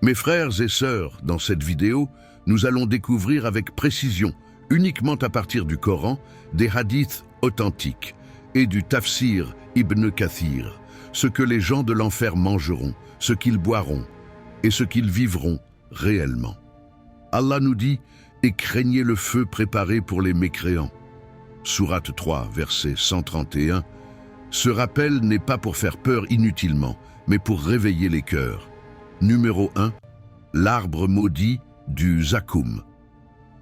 Mes frères et sœurs, dans cette vidéo, nous allons découvrir avec précision, uniquement à partir du Coran, des hadiths authentiques et du Tafsir Ibn Kathir, ce que les gens de l'enfer mangeront, ce qu'ils boiront et ce qu'ils vivront réellement. Allah nous dit « Et craignez le feu préparé pour les mécréants ». Sourate 3, verset 131. Ce rappel n'est pas pour faire peur inutilement, mais pour réveiller les cœurs. Numéro 1. L'arbre maudit du Zakoum.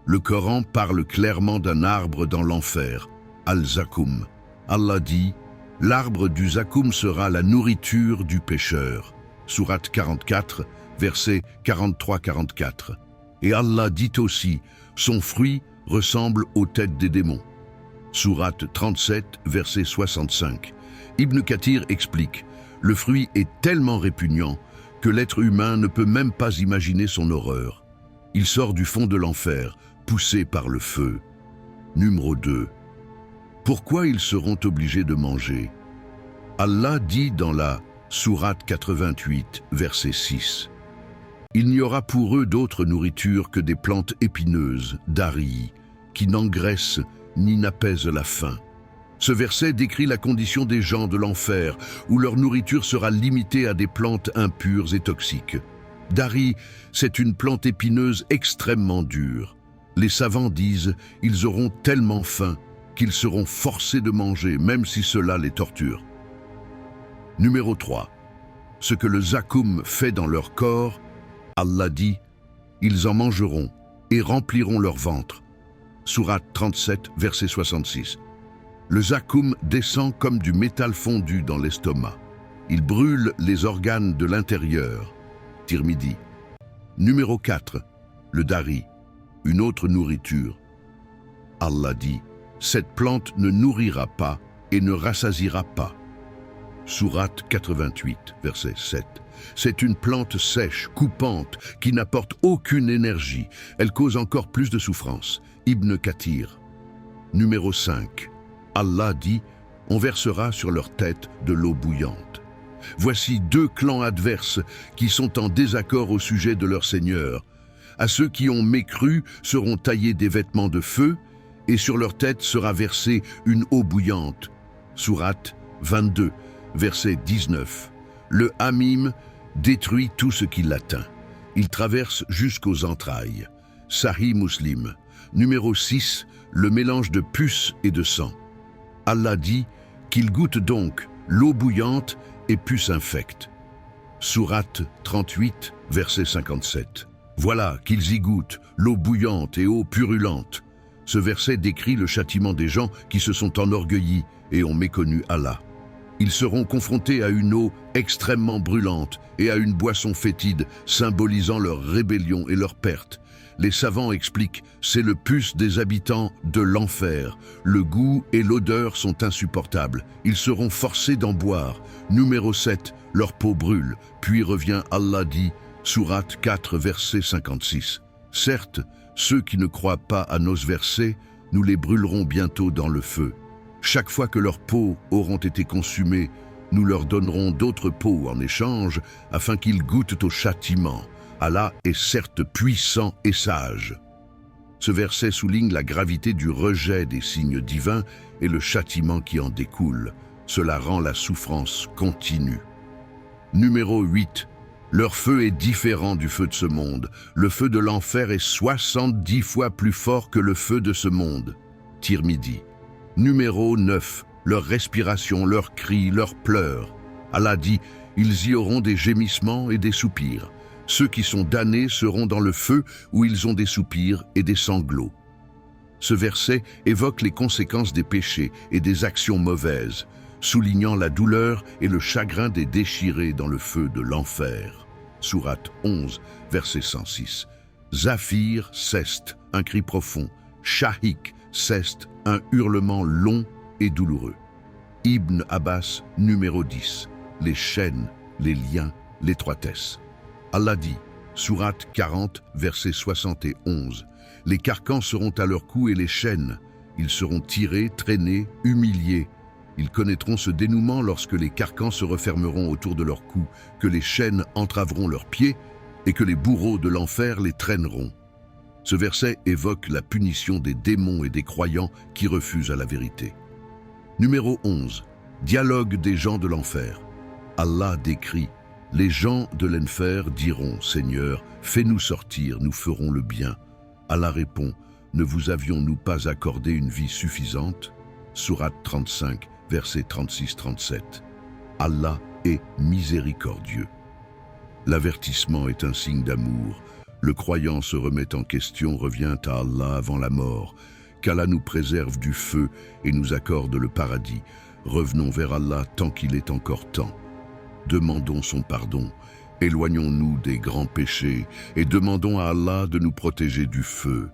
Le Coran parle clairement d'un arbre dans l'enfer, Al-Zakoum. Allah dit « L'arbre du Zakoum sera la nourriture du pécheur ». Sourate 44, versets 43-44. Et Allah dit aussi « Son fruit ressemble aux têtes des démons ». Sourate 37, verset 65. Ibn Kathir explique « Le fruit est tellement répugnant que l'être humain ne peut même pas imaginer son horreur. Il sort du fond de l'enfer, poussé par le feu. » Numéro 2. Pourquoi ils seront obligés de manger? Allah dit dans la Sourate 88, verset 6. Il n'y aura pour eux d'autre nourriture que des plantes épineuses, d'arilles, qui n'engraissent ni n'apaisent la faim. Ce verset décrit la condition des gens de l'enfer, où leur nourriture sera limitée à des plantes impures et toxiques. Dari, c'est une plante épineuse extrêmement dure. Les savants disent ils auront tellement faim qu'ils seront forcés de manger, même si cela les torture. Numéro 3. Ce que le Zakoum fait dans leur corps, Allah dit ils en mangeront et rempliront leur ventre. Sourate 37, verset 66. Le Zakoum descend comme du métal fondu dans l'estomac. Il brûle les organes de l'intérieur. Tirmidhi. Numéro 4. Le Dari, une autre nourriture. Allah dit, cette plante ne nourrira pas et ne rassasiera pas. Sourate 88, verset 7. C'est une plante sèche, coupante, qui n'apporte aucune énergie. Elle cause encore plus de souffrance. Ibn Kathir. Numéro 5. Allah dit, on versera sur leur tête de l'eau bouillante. Voici deux clans adverses qui sont en désaccord au sujet de leur Seigneur. À ceux qui ont mécru seront taillés des vêtements de feu et sur leur tête sera versée une eau bouillante. Sourate 22, verset 19. Le Hamim détruit tout ce qui l'atteint. Il traverse jusqu'aux entrailles. Sahih Muslim. Numéro 6. Le mélange de puces et de sang. Allah dit qu'ils goûtent donc l'eau bouillante et puces infectes. Sourate 38, verset 57. Voilà qu'ils y goûtent l'eau bouillante et eau purulente. Ce verset décrit le châtiment des gens qui se sont enorgueillis et ont méconnu Allah. Ils seront confrontés à une eau extrêmement brûlante et à une boisson fétide, symbolisant leur rébellion et leur perte. Les savants expliquent, c'est le pus des habitants de l'enfer. Le goût et l'odeur sont insupportables. Ils seront forcés d'en boire. Numéro 7, leur peau brûle. Puis revient Allah dit, Sourate 4, verset 56. Certes, ceux qui ne croient pas à nos versets, nous les brûlerons bientôt dans le feu. Chaque fois que leurs peaux auront été consumées, nous leur donnerons d'autres peaux en échange, afin qu'ils goûtent au châtiment. Allah est certes puissant et sage. Ce verset souligne la gravité du rejet des signes divins et le châtiment qui en découle. Cela rend la souffrance continue. Numéro 8. Leur feu est différent du feu de ce monde. Le feu de l'enfer est 70 fois plus fort que le feu de ce monde. Tirmidhi. Numéro 9. Leur respiration, leurs cris, leurs pleurs. Allah dit, ils y auront des gémissements et des soupirs. Ceux qui sont damnés seront dans le feu où ils ont des soupirs et des sanglots. Ce verset évoque les conséquences des péchés et des actions mauvaises, soulignant la douleur et le chagrin des déchirés dans le feu de l'enfer. Sourate 11, verset 106. Zafir, ceste, un cri profond. Shahik, ceste, un hurlement long et douloureux. Ibn Abbas, numéro 10. Les chaînes, les liens, l'étroitesse. Allah dit, Sourate 40, verset 71. Les carcans seront à leur cou et les chaînes. Ils seront tirés, traînés, humiliés. Ils connaîtront ce dénouement lorsque les carcans se refermeront autour de leur cou, que les chaînes entraveront leurs pieds et que les bourreaux de l'enfer les traîneront. Ce verset évoque la punition des démons et des croyants qui refusent à la vérité. Numéro 11. Dialogue des gens de l'enfer. Allah décrit: les gens de l'enfer diront: Seigneur, fais-nous sortir, nous ferons le bien. Allah répond: ne vous avions-nous pas accordé une vie suffisante? Sourate 35, versets 36-37. Allah est miséricordieux. L'avertissement est un signe d'amour. Le croyant se remet en question, revient à Allah avant la mort, qu'Allah nous préserve du feu et nous accorde le paradis. Revenons vers Allah tant qu'il est encore temps. Demandons son pardon, éloignons-nous des grands péchés et demandons à Allah de nous protéger du feu.